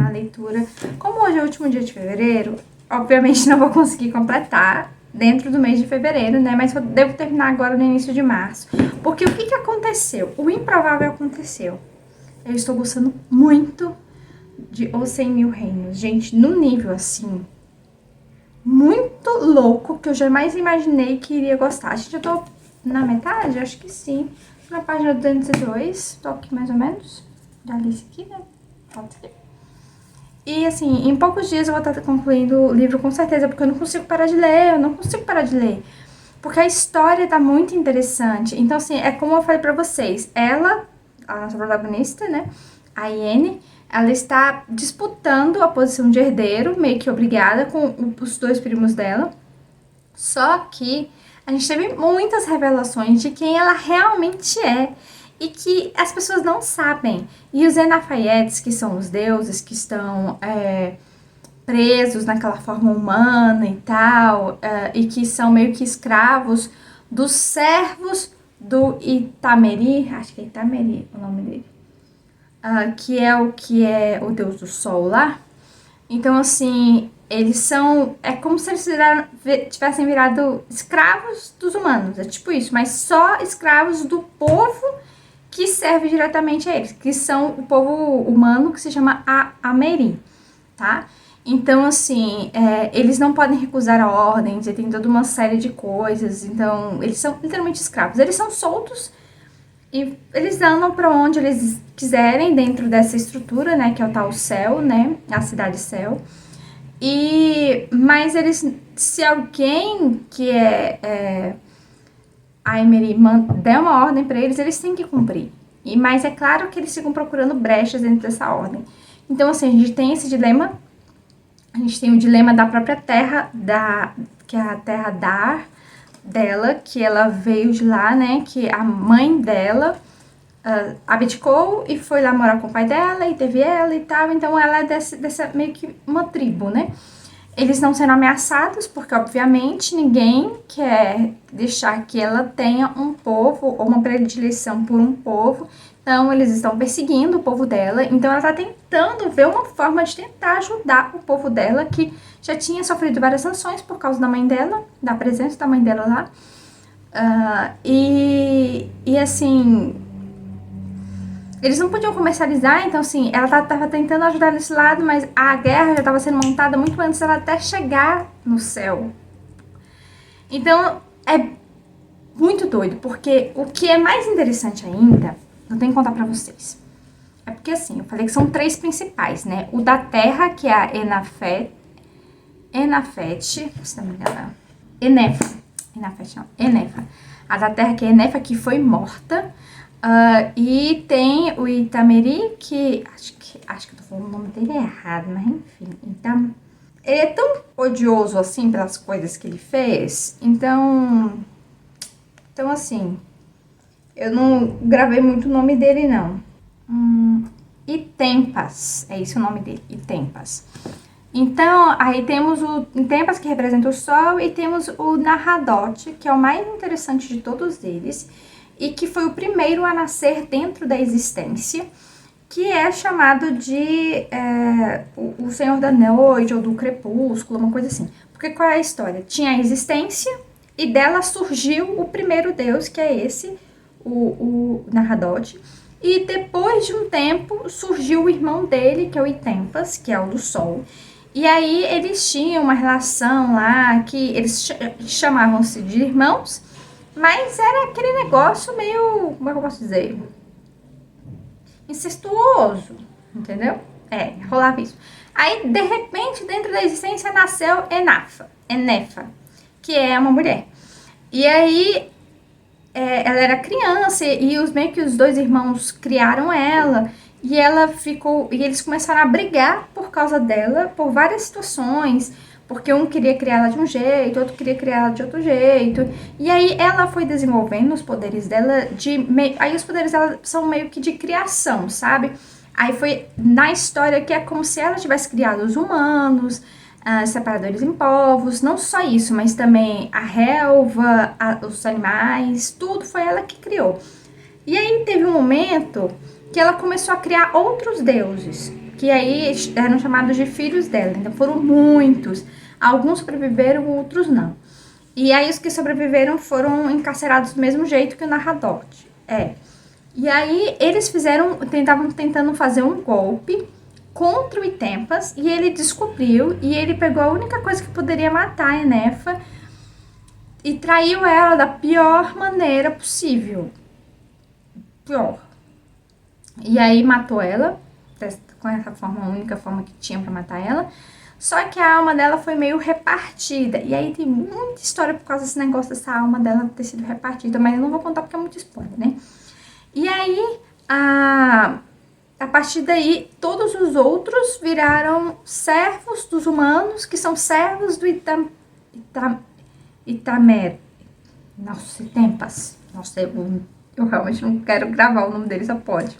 a leitura. Como hoje é o último dia de fevereiro, obviamente não vou conseguir completar dentro do mês de fevereiro, né, mas eu devo terminar agora no início de março. Porque o que aconteceu? O improvável aconteceu. Eu estou gostando muito de Os 100 Mil Reinos. Gente, num nível assim, muito louco, que eu jamais imaginei que iria gostar. Gente, eu tô na metade? Acho que sim. Na página 202, tô aqui mais ou menos. Já li isso aqui, né? Pode ser. E assim, em poucos dias eu vou estar concluindo o livro com certeza, porque eu não consigo parar de ler, Porque a história tá muito interessante. Então, assim, é como eu falei pra vocês. Ela, a nossa protagonista, né? A Iene, ela está disputando a posição de herdeiro, meio que obrigada, com os dois primos dela. Só que a gente teve muitas revelações de quem ela realmente é. E que as pessoas não sabem. E os Enafayetes, que são os deuses que estão... presos naquela forma humana e tal, e que são meio que escravos dos servos do Itameri, acho que é Itameri o nome dele, que é o deus do sol lá. Então, assim, eles são... É como se eles tivessem virado escravos dos humanos, é tipo isso, mas só escravos do povo que serve diretamente a eles, que são o povo humano que se chama Ameri, tá? Então, assim, eles não podem recusar ordens, e tem toda uma série de coisas. Então, eles são literalmente escravos. Eles são soltos e eles andam para onde eles quiserem dentro dessa estrutura, né? Que é o tal céu, né? A cidade céu. Mas eles, se alguém que a Emery der uma ordem para eles, eles têm que cumprir. Mas é claro que eles ficam procurando brechas dentro dessa ordem. Então, assim, a gente tem esse dilema. A gente tem o dilema da própria terra, que é a terra Dar dela, que ela veio de lá, né? Que a mãe dela abdicou e foi lá morar com o pai dela e teve ela e tal. Então ela é dessa meio que uma tribo, né? Eles não sendo ameaçados, porque obviamente ninguém quer deixar que ela tenha um povo ou uma predileção por um povo. Então, eles estão perseguindo o povo dela. Então, ela está tentando ver uma forma de tentar ajudar o povo dela, que já tinha sofrido várias sanções por causa da mãe dela, da presença da mãe dela lá. Assim, eles não podiam comercializar, então, assim, ela estava tentando ajudar nesse lado, mas a guerra já estava sendo montada muito antes dela até chegar no céu. Então, é muito doido, porque o que é mais interessante ainda eu tenho que contar pra vocês. É porque assim, eu falei que são 3 principais, né? O da terra, que é a Enafete, se não me engano, Enefa. Enafete não, Enefa. A da terra, que é Enefa, que foi morta. E tem o Itameri, que acho que eu tô falando o nome dele errado, mas enfim. Então, ele é tão odioso assim pelas coisas que ele fez. Então assim, eu não gravei muito o nome dele, não. Itempas, é esse o nome dele, Itempas. Então, aí temos o Itempas, que representa o Sol, e temos o Narradote, que é o mais interessante de todos eles, e que foi o primeiro a nascer dentro da existência, que é chamado de o Senhor da Noite, ou do Crepúsculo, uma coisa assim. Porque qual é a história? Tinha a existência, e dela surgiu o primeiro deus, que é esse, o Narradote. E depois de um tempo surgiu o irmão dele, que é o Itempas, que é o do Sol. E aí eles tinham uma relação lá que eles chamavam-se de irmãos, mas era aquele negócio meio, como é que eu posso dizer? Incestuoso, entendeu? Rolava isso. Aí, de repente, dentro da existência nasceu Enefa, que é uma mulher. E aí ela era criança e meio que os 2 irmãos criaram ela e ela ficou, e eles começaram a brigar por causa dela, por várias situações, porque um queria criar ela de um jeito, outro queria criar ela de outro jeito, e aí ela foi desenvolvendo os poderes dela aí os poderes dela são meio que de criação, sabe? Aí foi na história que é como se ela tivesse criado os humanos, separadores em povos, não só isso, mas também a relva, os animais, tudo foi ela que criou. E aí teve um momento que ela começou a criar outros deuses, que aí eram chamados de filhos dela, então foram muitos, alguns sobreviveram, outros não. E aí os que sobreviveram foram encarcerados do mesmo jeito que o Narradote. E aí eles estavam tentando fazer um golpe contra o Itempas, e ele descobriu, e ele pegou a única coisa que poderia matar a Enefa e traiu ela da pior maneira possível. Pior. E aí matou ela, com essa forma, a única forma que tinha pra matar ela. Só que a alma dela foi meio repartida. E aí tem muita história por causa desse negócio dessa alma dela ter sido repartida, mas eu não vou contar porque é muito spoiler, né? E aí, a partir daí, todos os outros viraram servos dos humanos, que são servos do Itamer. Nossa, Itempas. Nossa, eu realmente não quero gravar o nome dele, só pode.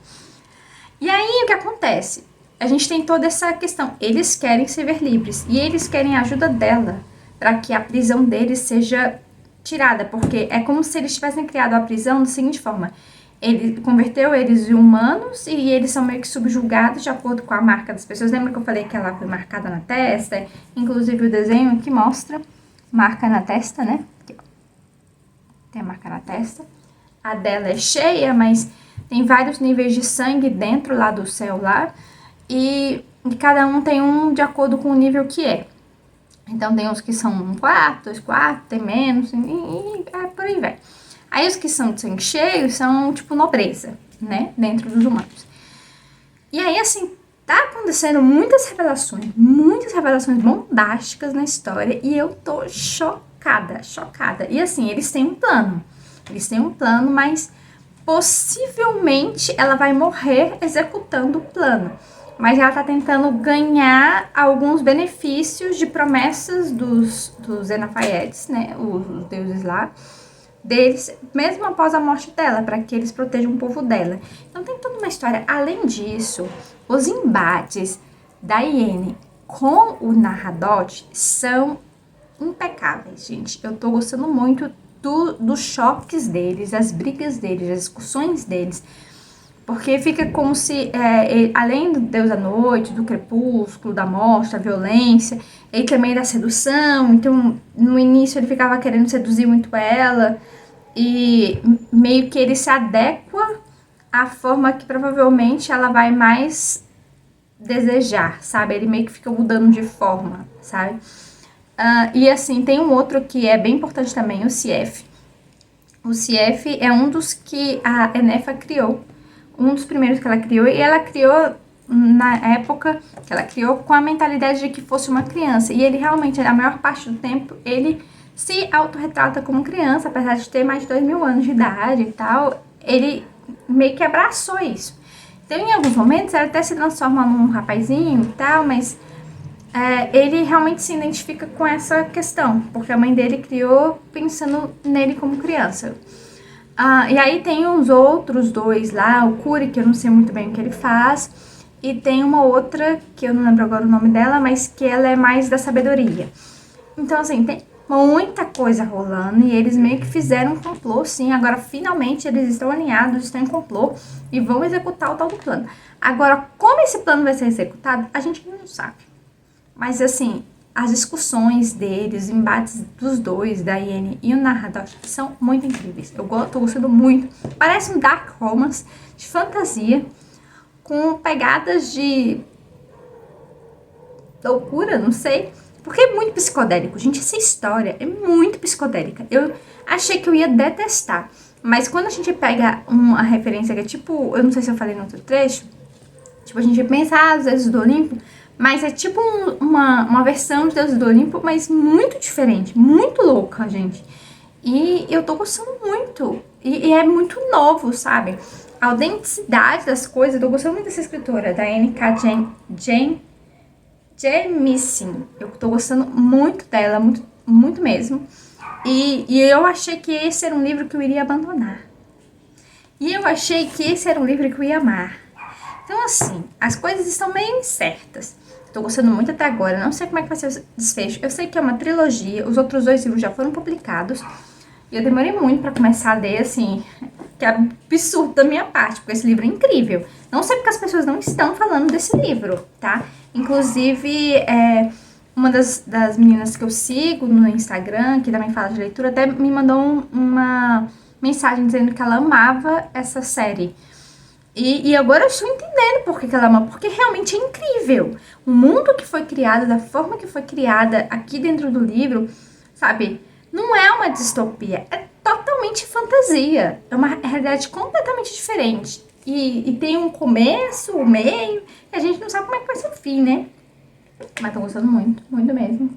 E aí, o que acontece? A gente tem toda essa questão. Eles querem se ver livres, e eles querem a ajuda dela, para que a prisão deles seja tirada, porque é como se eles tivessem criado a prisão da seguinte forma: ele converteu eles em humanos e eles são meio que subjugados de acordo com a marca das pessoas. Lembra que eu falei que ela foi marcada na testa? Inclusive o desenho aqui mostra marca na testa, né? Aqui, ó. Tem a marca na testa. A dela é cheia, mas tem vários níveis de sangue dentro lá do celular. E cada um tem um de acordo com o nível que é. Então tem uns que são 1 quarto, 2 quartos, tem menos, e por aí vai. Aí os que são de sangue cheio são tipo nobreza, né? Dentro dos humanos. E aí, assim, tá acontecendo muitas revelações bombásticas na história. E eu tô chocada. E assim, eles têm um plano. Mas possivelmente ela vai morrer executando o plano. Mas ela tá tentando ganhar alguns benefícios de promessas dos Enafaetes, né? Os deuses lá. Deles, mesmo após a morte dela, para que eles protejam o povo dela. Então tem toda uma história. Além disso, os embates da Iene com o Narradote são impecáveis, gente. Eu tô gostando muito dos choques deles, das brigas deles, das discussões deles. Porque fica como se, além do Deus da Noite, do Crepúsculo, da morte, da violência, ele também da sedução. Então, no início ele ficava querendo seduzir muito ela, e meio que ele se adequa à forma que provavelmente ela vai mais desejar, sabe? Ele meio que fica mudando de forma, sabe? E assim, tem um outro que é bem importante também, o Sief. O Sief é um dos que a Enefa criou um dos primeiros que ela criou, e ela criou na época que ela criou com a mentalidade de que fosse uma criança, e ele realmente, a maior parte do tempo, ele se autorretrata como criança, apesar de ter mais de 2000 anos de idade e tal, ele meio que abraçou isso. Então, em alguns momentos, ela até se transforma num rapazinho e tal, mas ele realmente se identifica com essa questão, porque a mãe dele criou pensando nele como criança. E aí tem os outros dois lá, o Curi, que eu não sei muito bem o que ele faz, e tem uma outra, que eu não lembro agora o nome dela, mas que ela é mais da sabedoria. Então, assim, tem muita coisa rolando e eles meio que fizeram um complô, sim. Agora, finalmente, eles estão alinhados, estão em complô e vão executar o tal do plano. Agora, como esse plano vai ser executado, a gente não sabe. Mas, assim, as discussões deles, os embates dos dois, da Iene e o narrador, são muito incríveis. Eu tô gostando muito. Parece um dark romance de fantasia, com pegadas de loucura, não sei. Porque é muito psicodélico. Gente, essa história é muito psicodélica. Eu achei que eu ia detestar. Mas quando a gente pega uma referência que é tipo... Eu não sei se eu falei no outro trecho. Tipo, a gente pensa, os deuses do Olimpo. Mas é tipo uma versão de Deuses do Olimpo, mas muito diferente. Muito louca, gente. E eu tô gostando muito. E é muito novo, sabe? A autenticidade das coisas. Eu tô gostando muito dessa escritora, da N.K. Jemisin. Eu tô gostando muito dela, muito, muito mesmo. E eu achei que esse era um livro que eu iria abandonar. E eu achei que esse era um livro que eu ia amar. Então, assim, as coisas estão meio incertas. Tô gostando muito até agora. Não sei como é que vai ser o desfecho. Eu sei que é uma trilogia. Os outros 2 livros já foram publicados. E eu demorei muito pra começar a ler, assim, que é absurdo da minha parte, porque esse livro é incrível. Não sei porque as pessoas não estão falando desse livro, tá? Inclusive, uma das meninas que eu sigo no Instagram, que também fala de leitura, até me mandou uma mensagem dizendo que ela amava essa série. E agora eu estou entendendo por que ela ama, porque realmente é incrível. O mundo que foi criado, da forma que foi criada aqui dentro do livro, sabe? Não é uma distopia, é totalmente fantasia. É uma realidade completamente diferente. E tem um começo, um meio, e a gente não sabe como é que vai ser o fim, né? Mas tô gostando muito, muito mesmo.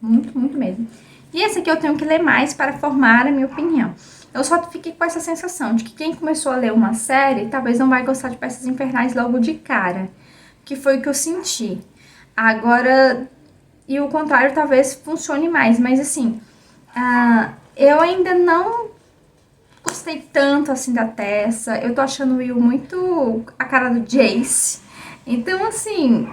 Muito, muito mesmo. E esse aqui eu tenho que ler mais para formar a minha opinião. Eu só fiquei com essa sensação de que quem começou a ler uma série talvez não vai gostar de Peças Infernais logo de cara. Que foi o que eu senti. Agora, e o contrário talvez funcione mais, mas assim, eu ainda não gostei tanto assim da Tessa. Eu tô achando o Will muito a cara do Jace. Então, assim,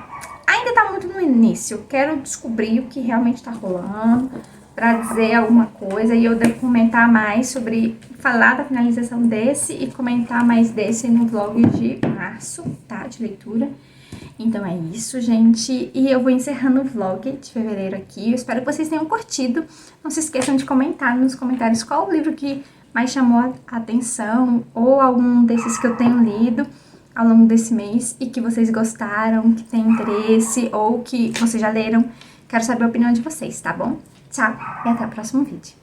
ainda tá muito no início. Eu quero descobrir o que realmente tá rolando pra dizer alguma coisa e eu devo comentar mais sobre, falar da finalização desse e comentar mais desse no vlog de março, tá? De leitura. Então é isso, gente. E eu vou encerrando o vlog de fevereiro aqui. Eu espero que vocês tenham curtido. Não se esqueçam de comentar nos comentários qual o livro que mais chamou a atenção ou algum desses que eu tenho lido ao longo desse mês e que vocês gostaram, que tem interesse ou que vocês já leram. Quero saber a opinião de vocês, tá bom? Tchau e até o próximo vídeo.